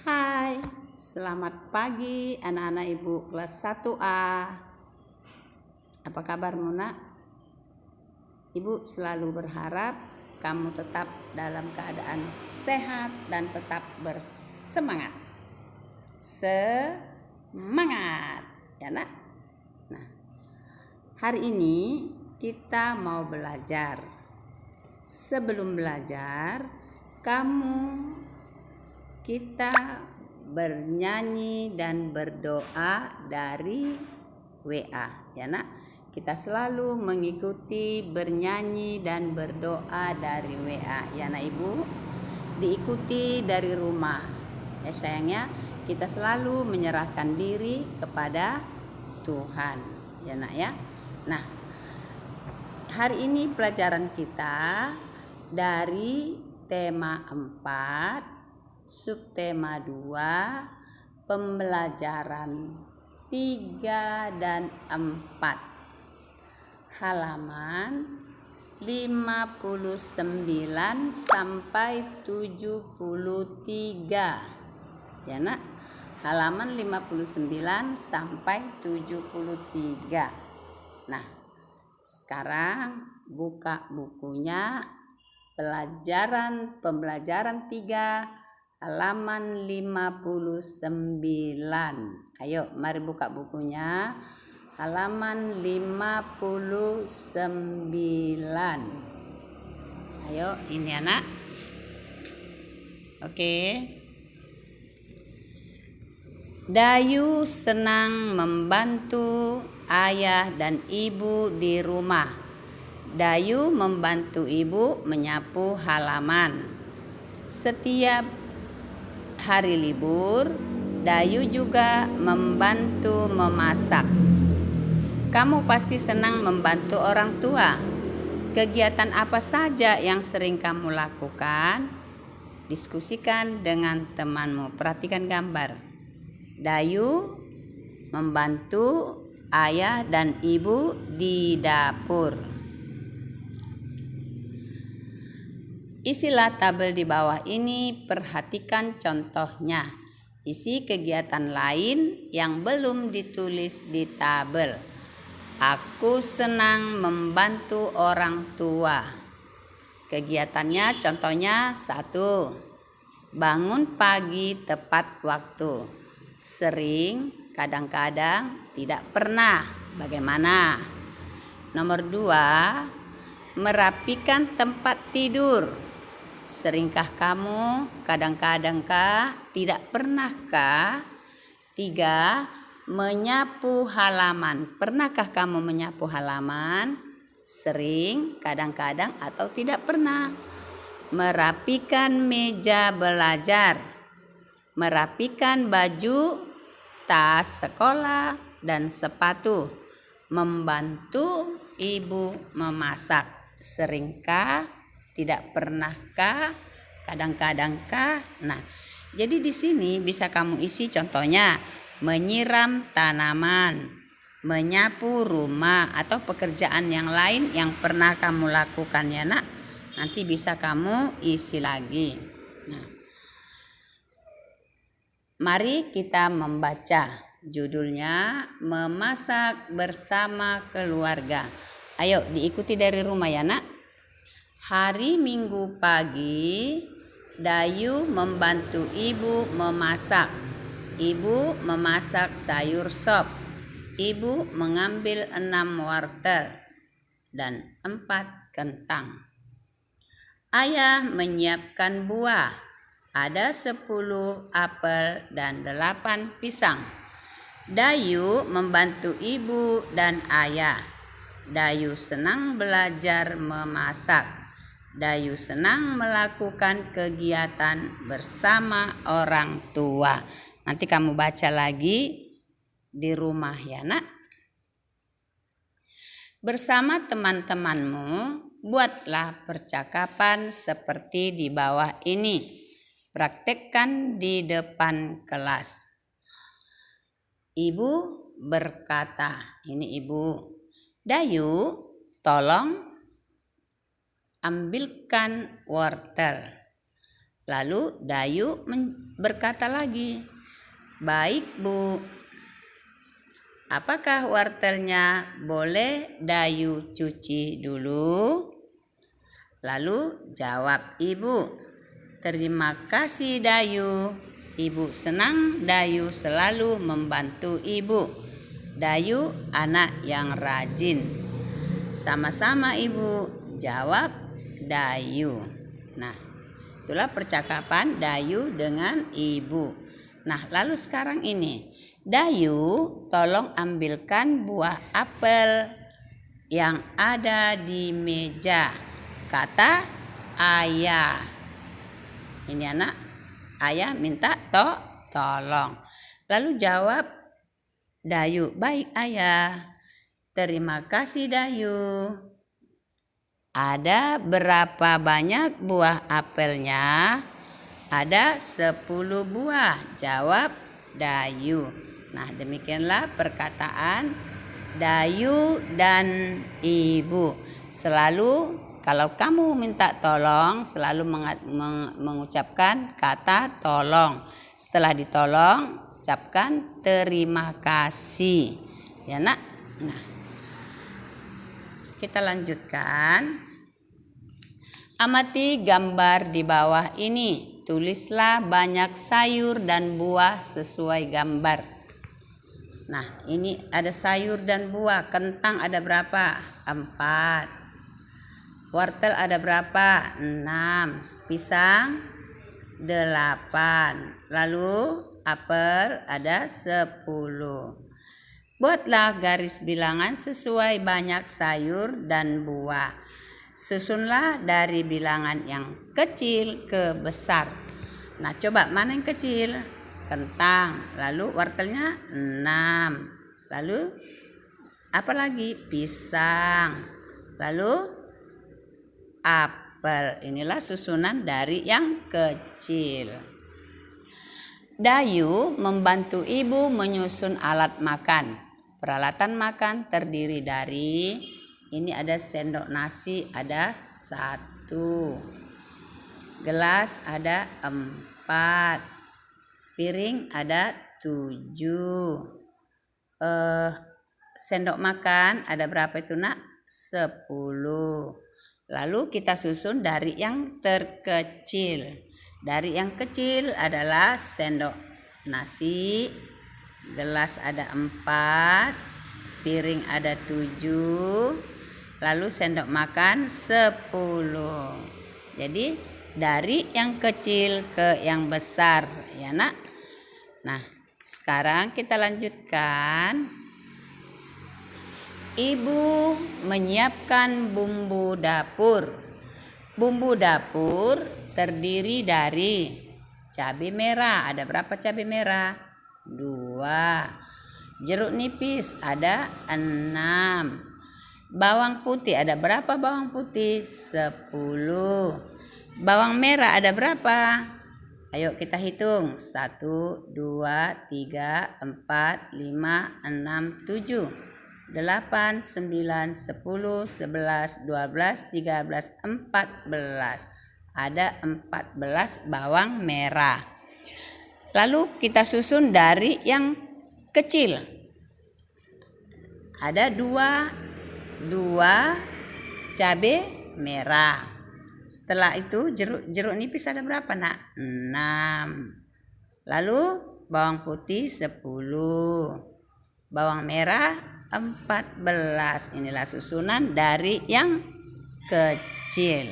Hai, selamat pagi anak-anak ibu kelas 1A. Apa kabarmu nak? Ibu selalu berharap kamu tetap dalam keadaan sehat dan tetap bersemangat. Semangat ya nak? Nah, hari ini kita mau belajar. Sebelum belajar, kita bernyanyi dan berdoa dari WA ya nak. Kita selalu mengikuti bernyanyi dan berdoa dari WA ya nak ibu. Diikuti dari rumah ya sayangnya. Kita selalu menyerahkan diri kepada Tuhan ya nak ya. Nah, hari ini pelajaran kita dari tema 4, subtema 2, pembelajaran 3 dan 4, halaman 59 sampai 73 ya nak. Halaman 59 sampai 73. Nah, sekarang buka bukunya pembelajaran 3 halaman 59. Ayo mari buka bukunya halaman 59. Ayo ini anak. Oke. Dayu senang membantu ayah dan ibu di rumah. Dayu membantu ibu menyapu halaman. Setiap hari libur, Dayu juga membantu memasak. Kamu pasti senang membantu orang tua. Kegiatan apa saja yang sering kamu lakukan? Diskusikan dengan temanmu. Perhatikan gambar. Dayu membantu ayah dan ibu di dapur. Isilah tabel di bawah ini, perhatikan contohnya. Isi kegiatan lain yang belum ditulis di tabel. Aku senang membantu orang tua. Kegiatannya contohnya 1. Bangun pagi tepat waktu. Sering, kadang-kadang, tidak pernah. Bagaimana? Nomor 2, merapikan tempat tidur. Seringkah kamu, kadang-kadangkah, tidak pernahkah? 3, menyapu halaman. Pernahkah kamu menyapu halaman? Sering, kadang-kadang, atau tidak pernah? Merapikan meja belajar. Merapikan baju, tas sekolah, dan sepatu. Membantu ibu memasak. Seringkah, tidak pernahkah, kadang-kadangkah? Nah, jadi di sini bisa kamu isi contohnya menyiram tanaman, menyapu rumah, atau pekerjaan yang lain yang pernah kamu lakukan ya nak. Nanti bisa kamu isi lagi. Nah, mari kita membaca. Judulnya memasak bersama keluarga. Ayo diikuti dari rumah ya nak. Hari Minggu pagi, Dayu membantu ibu memasak. Ibu memasak sayur sop. Ibu mengambil 6 wortel dan 4 kentang. Ayah menyiapkan buah. Ada 10 apel dan 8 pisang. Dayu membantu ibu dan ayah. Dayu senang belajar memasak. Dayu senang melakukan kegiatan bersama orang tua. Nanti kamu baca lagi di rumah ya nak. Bersama teman-temanmu, buatlah percakapan seperti di bawah ini. Praktekkan di depan kelas. Ibu berkata, ini ibu, Dayu, tolong ambilkan wortel. Lalu Dayu berkata lagi, "Baik, Bu. Apakah wortelnya boleh Dayu cuci dulu?" Lalu jawab ibu, "Terima kasih Dayu. Ibu senang Dayu selalu membantu ibu. Dayu anak yang rajin." "Sama-sama ibu," jawab Dayu. Nah, itulah percakapan Dayu dengan ibu. Nah, lalu sekarang ini, "Dayu, tolong ambilkan buah apel yang ada di meja," kata ayah. Ini anak, ayah minta tolong. Lalu jawab Dayu, "Baik ayah. Terima kasih Dayu." "Ada berapa banyak buah apelnya?" "Ada 10 buah," jawab Dayu. Nah, demikianlah perkataan Dayu dan ibu. Selalu kalau kamu minta tolong, selalu mengucapkan kata tolong. Setelah ditolong, ucapkan terima kasih. Ya nak? Nah, kita lanjutkan. Amati gambar di bawah ini. Tulislah banyak sayur dan buah sesuai gambar. Nah, ini ada sayur dan buah. Kentang ada berapa? 4. Wortel ada berapa? 6. Pisang 8. Lalu apel ada 10. Buatlah garis bilangan sesuai banyak sayur dan buah. Susunlah dari bilangan yang kecil ke besar. Nah, coba mana yang kecil? Kentang. Lalu wortelnya 6. Lalu apa lagi? Pisang. Lalu apel. Inilah susunan dari yang kecil. Dayu membantu ibu menyusun alat makan. Peralatan makan terdiri dari, ini ada sendok nasi ada 1, gelas ada 4, piring ada 7, sendok makan ada berapa itu nak? 10. Lalu kita susun dari yang terkecil. Dari yang kecil adalah sendok nasi, gelas ada 4, piring ada 7, lalu sendok makan 10. Jadi dari yang kecil ke yang besar, ya nak. Nah, sekarang kita lanjutkan. Ibu menyiapkan bumbu dapur. Bumbu dapur terdiri dari cabai merah. Ada berapa cabai merah? 2. Jeruk nipis ada 6. Bawang putih ada berapa bawang putih? 10. Bawang merah ada berapa? Ayo kita hitung. 1, 2, 3, 4, 5, 6, 7. 8, 9, 10, 11, 12, 13, 14. Ada 14 bawang merah. Lalu kita susun dari yang kecil. Ada 2 cabai merah. Setelah itu jeruk nipis ada berapa nak? 6. Lalu bawang putih 10. Bawang merah 14. Inilah susunan dari yang kecil.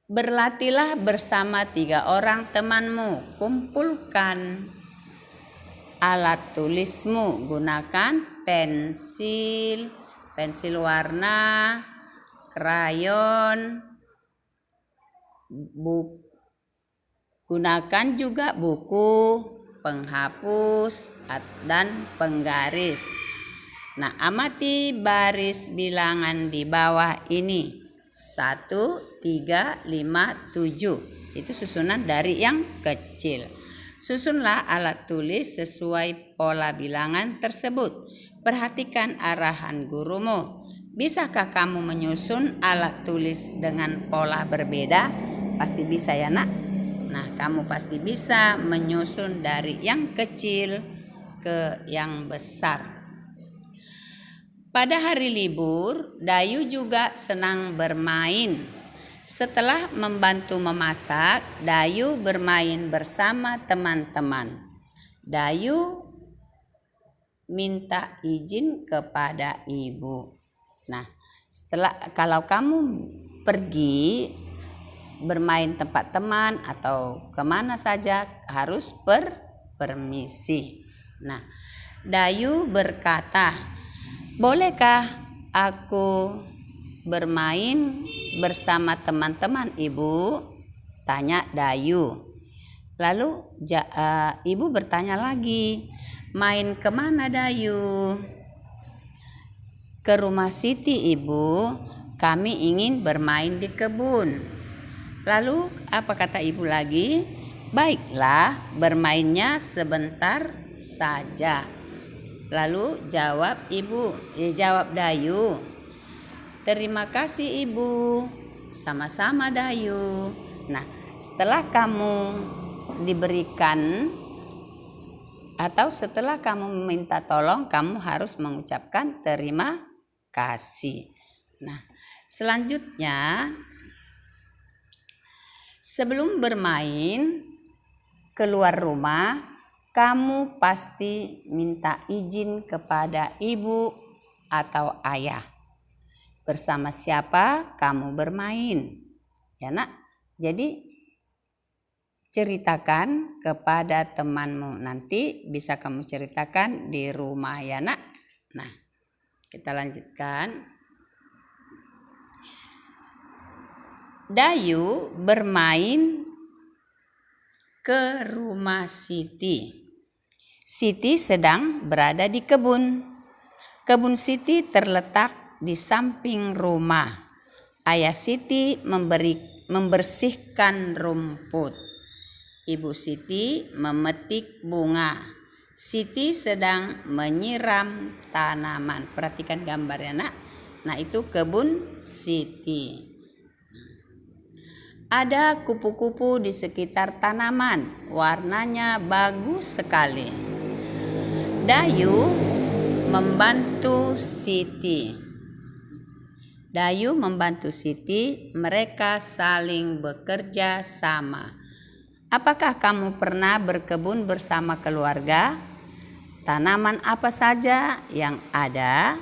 Berlatihlah bersama 3 orang temanmu. Kumpulkan alat tulismu. Gunakan pensil warna, krayon, gunakan juga buku, penghapus, dan penggaris. Nah, amati baris bilangan di bawah ini. 1, 3, 5, 7. Itu susunan dari yang kecil. Susunlah alat tulis sesuai pola bilangan tersebut. Perhatikan arahan gurumu. Bisakah kamu menyusun alat tulis dengan pola berbeda? Pasti bisa ya nak? Nah, kamu pasti bisa menyusun dari yang kecil ke yang besar. Pada hari libur, Dayu juga senang bermain. Setelah membantu memasak, Dayu bermain bersama teman-teman. Dayu minta izin kepada ibu. Nah, kalau kamu pergi bermain tempat teman atau kemana saja harus permisi. Nah, Dayu berkata, "Bolehkah aku bermain bersama teman-teman ibu?" tanya Dayu. Lalu ibu bertanya lagi, "Main kemana Dayu?" "Ke rumah Siti ibu, kami ingin bermain di kebun." Lalu apa kata ibu lagi? "Baiklah, bermainnya sebentar saja." Lalu jawab Dayu, "Terima kasih ibu." "Sama-sama Dayu." Nah, setelah kamu diberikan atau setelah kamu meminta tolong, kamu harus mengucapkan terima kasih. Nah, selanjutnya sebelum bermain keluar rumah, kamu pasti minta izin kepada ibu atau ayah. Bersama siapa kamu bermain? Ya nak, jadi ceritakan kepada temanmu. Nanti bisa kamu ceritakan di rumah ya nak. Nah, kita lanjutkan. Dayu bermain ke rumah Siti. Siti sedang berada di kebun. Kebun Siti terletak di samping rumah. Ayah Siti membersihkan rumput. Ibu Siti memetik bunga. Siti sedang menyiram tanaman. Perhatikan gambar ya nak. Nah, itu kebun Siti. Ada kupu-kupu di sekitar tanaman. Warnanya bagus sekali. Dayu membantu Siti. Mereka saling bekerja sama. Apakah kamu pernah berkebun bersama keluarga? Tanaman apa saja yang ada?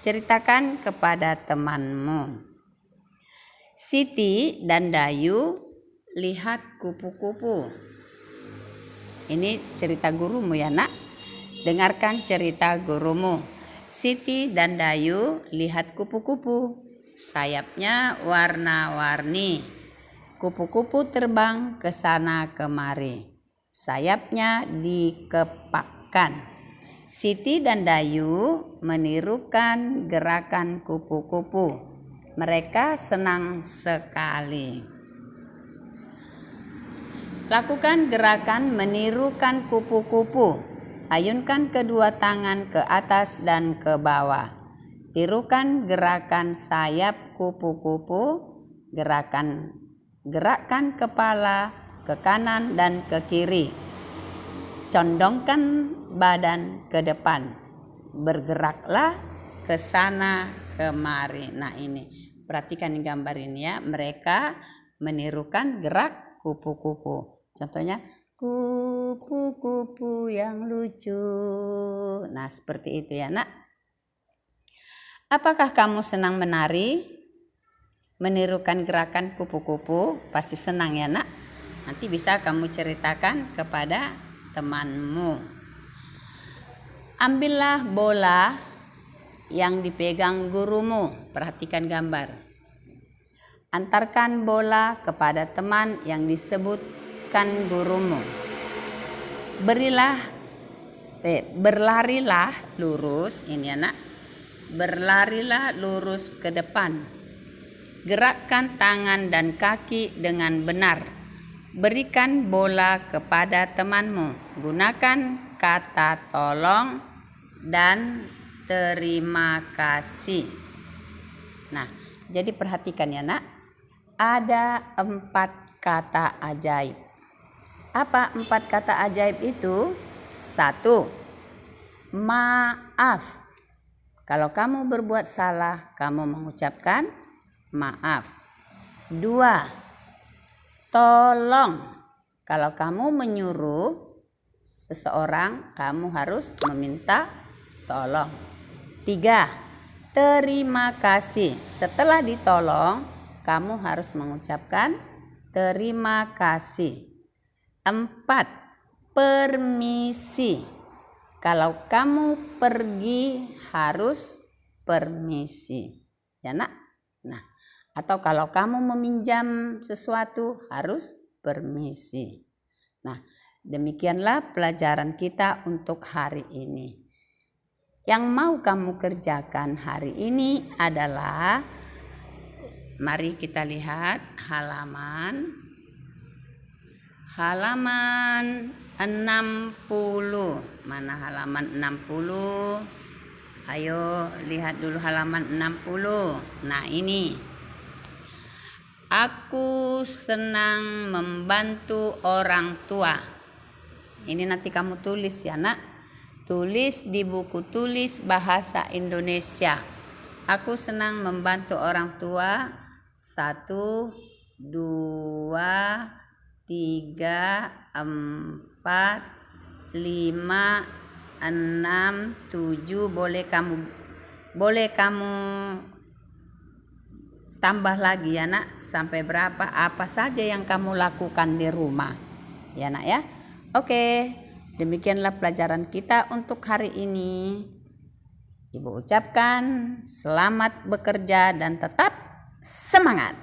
Ceritakan kepada temanmu. Siti dan Dayu lihat kupu-kupu. Ini cerita gurumu ya nak. Dengarkan cerita gurumu. Siti dan Dayu lihat kupu-kupu. Sayapnya warna-warni. Kupu-kupu terbang ke sana kemari. Sayapnya dikepakkan. Siti dan Dayu menirukan gerakan kupu-kupu. Mereka senang sekali. Lakukan gerakan menirukan kupu-kupu. Ayunkan kedua tangan ke atas dan ke bawah. Tirukan gerakan sayap kupu-kupu. Gerakkan kepala ke kanan dan ke kiri. Condongkan badan ke depan. Bergeraklah ke sana kemari. Nah, ini perhatikan gambar ini ya. Mereka menirukan gerak kupu-kupu. Contohnya kupu-kupu yang lucu. Nah, seperti itu ya nak. Apakah kamu senang menari? Menirukan gerakan kupu-kupu? Pasti senang ya nak. Nanti bisa kamu ceritakan kepada temanmu. Ambillah bola yang dipegang gurumu. Perhatikan gambar. Antarkan bola kepada teman yang disebutkan gurumu. Berlarilah lurus, ini anak. Berlarilah lurus ke depan. Gerakkan tangan dan kaki dengan benar. Berikan bola kepada temanmu. Gunakan kata tolong dan terima kasih. Nah, jadi perhatikan ya nak. Ada 4 kata ajaib. Apa 4 kata ajaib itu? 1. Maaf. Kalau kamu berbuat salah, kamu mengucapkan maaf. 2. Tolong. Kalau kamu menyuruh seseorang, kamu harus meminta tolong. 3. Terima kasih. Setelah ditolong, kamu harus mengucapkan terima kasih. 4. Permisi. Kalau kamu pergi harus permisi. Ya nak? Nah, atau kalau kamu meminjam sesuatu harus permisi. Nah, demikianlah pelajaran kita untuk hari ini. Yang mau kamu kerjakan hari ini adalah, mari kita lihat halaman 60. Mana halaman 60? Ayo lihat dulu halaman 60. Nah, ini. Aku senang membantu orang tua. Ini nanti kamu tulis ya nak. Tulis di buku tulis bahasa Indonesia. Aku senang membantu orang tua. 1, 2, 3, 4, 5, 6, 7. Boleh kamu tambah lagi ya nak, sampai berapa, apa saja yang kamu lakukan di rumah ya nak ya. Oke, demikianlah pelajaran kita untuk hari ini. Ibu ucapkan selamat bekerja dan tetap semangat.